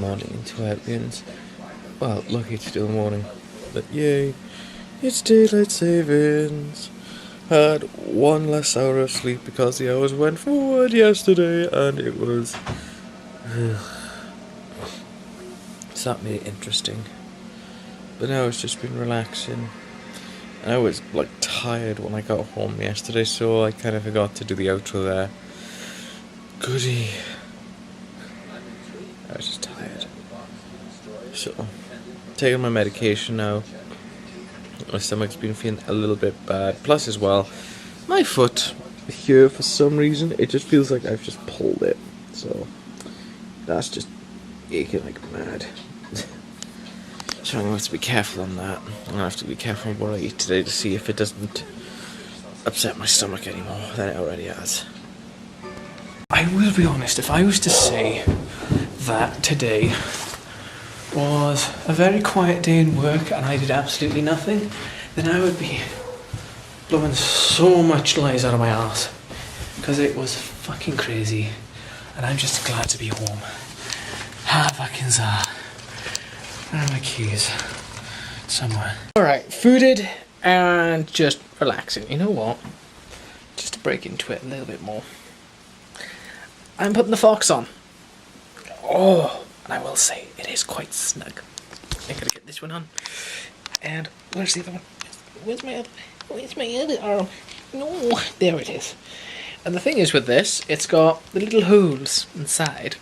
morning into Epians. Well, lucky to do the morning. But yay, it's daylight savings. Had one less hour of sleep because the hours went forward yesterday and it was... so that made it interesting. But now it's just been relaxing. And I was tired when I got home yesterday, so I kind of forgot to do the outro there. Goody. I was just tired. So, taking my medication now. My stomach's been feeling a little bit bad. Plus as well, my foot here for some reason, it just feels like I've just pulled it. So, that's just aching like mad. So I'm going to have to be careful on that. I'm going to have to be careful on what I eat today to see if it doesn't upset my stomach anymore than it already has. I will be honest, if I was to say that today was a very quiet day in work and I did absolutely nothing, then I would be blowing so much lies out of my arse. Because it was fucking crazy. And I'm just glad to be home. Fucking za. Where are my keys? Somewhere. Alright, fooded and just relaxing. You know what? Just to break into it a little bit more. I'm putting the Fox on. Oh, and I will say, it is quite snug. I gotta get this one on. And where's the other one? Where's my other arm? No, there it is. And the thing is with this, it's got the little holes inside.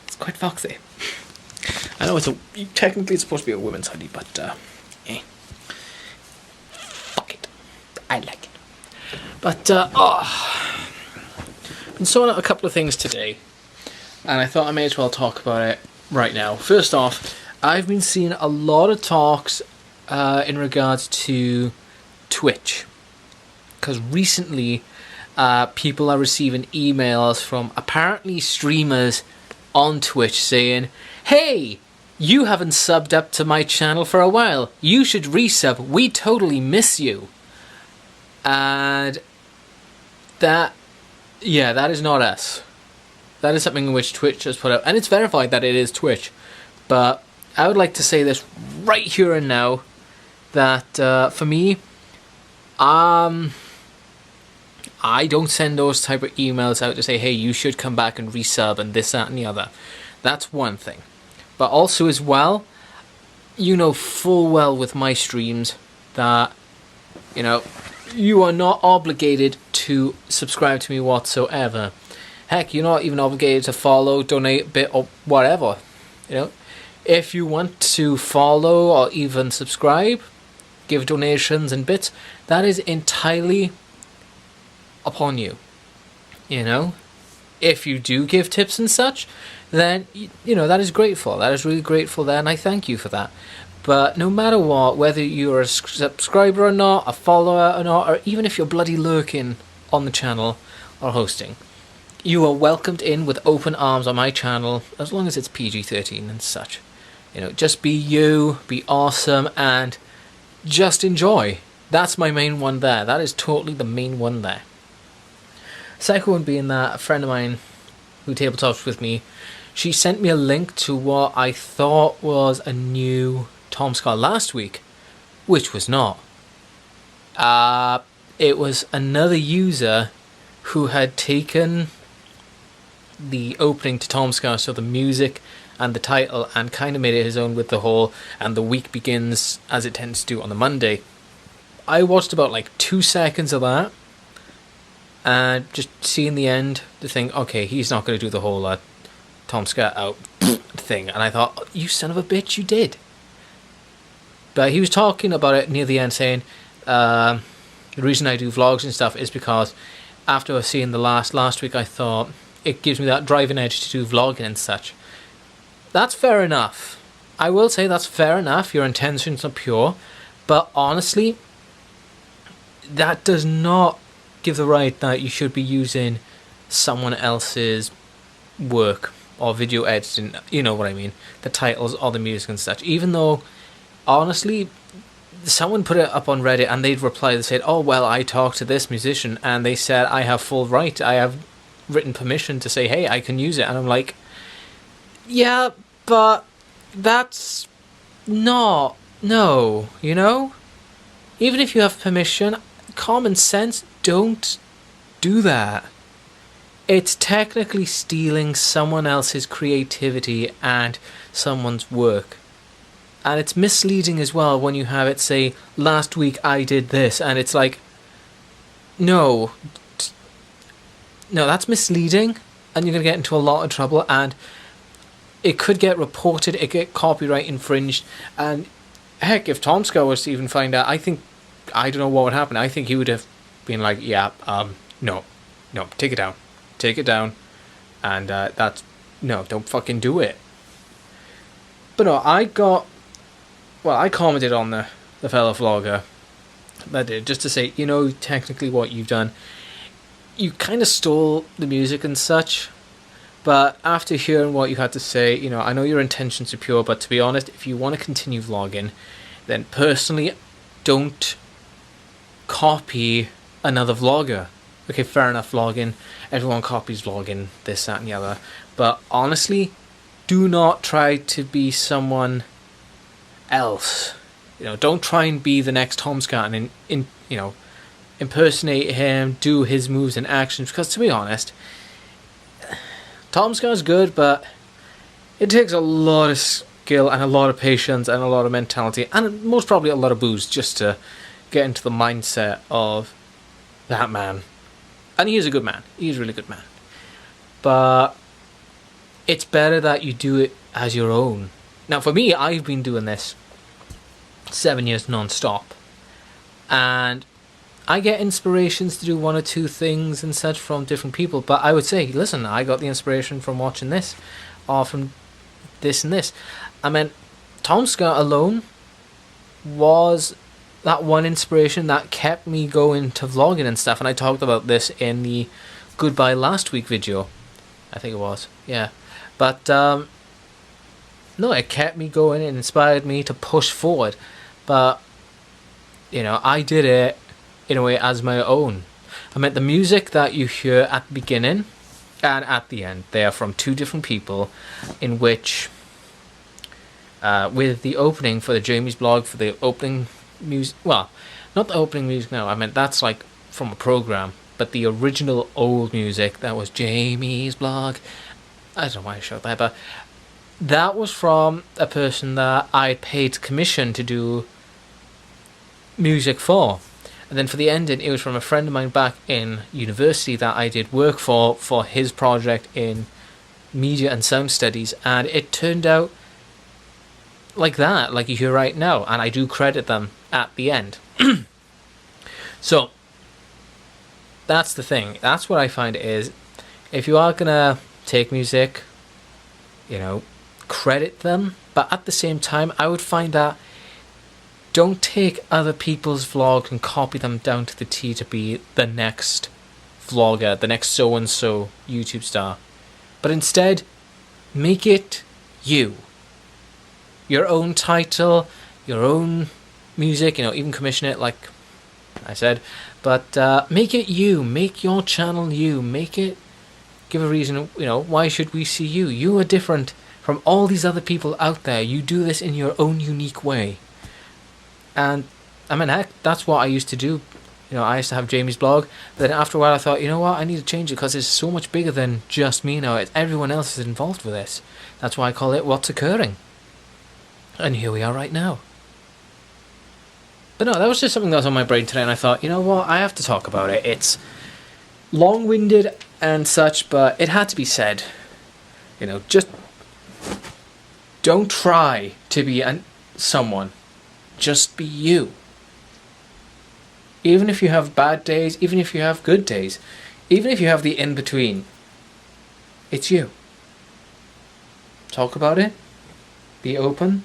It's quite foxy. I know technically it's supposed to be a women's hoodie, but fuck it. I like it. But been sorting out a couple of things today, and I thought I may as well talk about it right now. First off, I've been seeing a lot of talks in regards to Twitch, because recently people are receiving emails from apparently streamers on Twitch saying, "Hey, you haven't subbed up to my channel for a while. You should resub. We totally miss you." And that is not us. That is something which Twitch has put out, and it's verified that it is Twitch. But I would like to say this right here and now, that for me, I don't send those type of emails out to say, "Hey, you should come back and resub," and this, that, and the other. That's one thing. But also as well, you know full well with my streams that, you are not obligated to subscribe to me whatsoever. Heck, you're not even obligated to follow, donate a bit, or whatever. If you want to follow or even subscribe, give donations and bits, that is entirely upon you. If you do give tips and such, then that is grateful. That is really grateful there, and I thank you for that. But no matter what, whether you're a subscriber or not, a follower or not, or even if you're bloody lurking on the channel or hosting, you are welcomed in with open arms on my channel, as long as it's PG-13 and such. Just be you, be awesome, and just enjoy. That's my main one there. That is totally the main one there. Second one being that a friend of mine who tabletops with me, she sent me a link to what I thought was a new Tom Scott last week, which was not. It was another user who had taken the opening to Tom Scott, so the music and the title, and kind of made it his own with the whole, and the week begins as it tends to do on the Monday. I watched about 2 seconds of that, and just seeing the end, to think, okay, he's not going to do the whole Tom Scott out thing. And I thought, oh, you son of a bitch, you did. But he was talking about it near the end, saying, the reason I do vlogs and stuff is because after seeing the last week, I thought it gives me that driving edge to do vlogging and such. That's fair enough. I will say that's fair enough. Your intentions are pure. But honestly, that does not give the right that you should be using someone else's work or video editing, you know what I mean, the titles or the music and such. Even though, honestly, someone put it up on Reddit and they'd reply, they said, "Oh, well, I talked to this musician and they said I have full right, I have written permission to say, hey, I can use it." And I'm like, Yeah, but that's not... No, you know? Even if you have permission, common sense, don't do that. It's technically stealing someone else's creativity and someone's work. And it's misleading as well when you have it say, last week I did this, and it's like, no. No, that's misleading, and you're going to get into a lot of trouble, and it could get reported, it could get copyright infringed, and heck, if Tomska was to even find out, I don't know what would happen. I think he would have been like, yeah, no, take it down, and that's, no, don't fucking do it. But no, I commented on the fellow vlogger that did, just to say, you know, technically what you've done, you kind of stole the music and such, but after hearing what you had to say, you know, I know your intentions are pure, but to be honest, if you want to continue vlogging, then personally, don't copy another vlogger. Okay, fair enough, vlogging, everyone copies vlogging, this, that, and the other, but honestly, do not try to be someone else. You know, don't try and be the next Tomska and you know, impersonate him, do his moves and actions, because to be honest, Tomska's good, but it takes a lot of skill and a lot of patience and a lot of mentality and most probably a lot of booze just to get into the mindset of that man. And he is a good man. He is a really good man. But it's better that you do it as your own. Now for me, I've been doing this 7 years non-stop, and I get inspirations to do one or two things and such from different people, but I would say, listen, I got the inspiration from watching this, or from this and this. I mean, Tomska alone was that one inspiration that kept me going to vlogging and stuff, and I talked about this in the Goodbye Last Week video, I think it was, yeah. But, no, it kept me going, it inspired me to push forward, but, you know, I did it in a way as my own. I mean, the music that you hear at the beginning and at the end, they are from two different people, in which, with the opening for the Jamie's blog, for the opening music, well, not the opening music now, I meant that's like from a program, but the original old music, that was Jamie's blog, I don't know why I showed that, but that was from a person that I paid commission to do music for. And then for the ending, it was from a friend of mine back in university that I did work for his project in media and sound studies, and it turned out like that, like you hear right now, and I do credit them at the end. So that's the thing. That's what I find is, if you are gonna take music, you know, credit them, but at the same time, I would find that don't take other people's vlogs and copy them down to the T to be the next vlogger, the next so-and-so YouTube star. But instead, make it you. Your own title, your own music, you know, even commission it like I said. But make it you. Make your channel you. Make it, give a reason, you know, why should we see you? You are different from all these other people out there. You do this in your own unique way. And I mean, heck, that's what I used to do. You know, I used to have Jamie's blog. But then after a while I thought, you know what, I need to change it because it's so much bigger than just me now. It's everyone else is involved with this. That's why I call it What's Occurring. And here we are right now. But no, that was just something that was on my brain today, and I thought, you know what, I have to talk about it. It's long-winded and such, but it had to be said. You know, just don't try to be someone. Just be you. Even if you have bad days, even if you have good days, even if you have the in-between, it's you. Talk about it. Be open.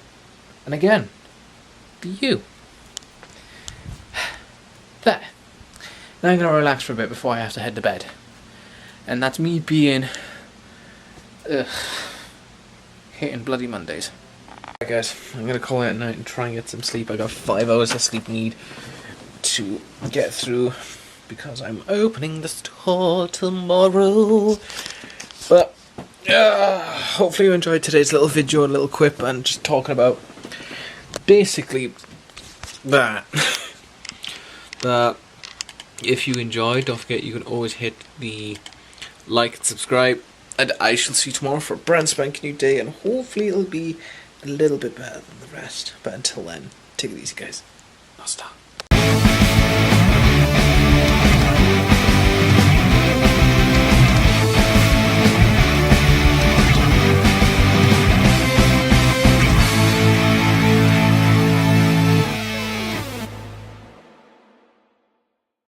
And again, be you. There. Now I'm going to relax for a bit before I have to head to bed. And that's me being... hating bloody Mondays. Alright guys, I'm going to call it at night and try and get some sleep. I got 5 hours of sleep need to get through because I'm opening the store tomorrow. But Hopefully you enjoyed today's little video, a little quip, and just talking about basically that. That if you enjoyed, don't forget you can always hit the like and subscribe, and I shall see you tomorrow for a brand spanking new day, and hopefully it'll be a little bit better than the rest. But until then, take it easy, guys. No stop.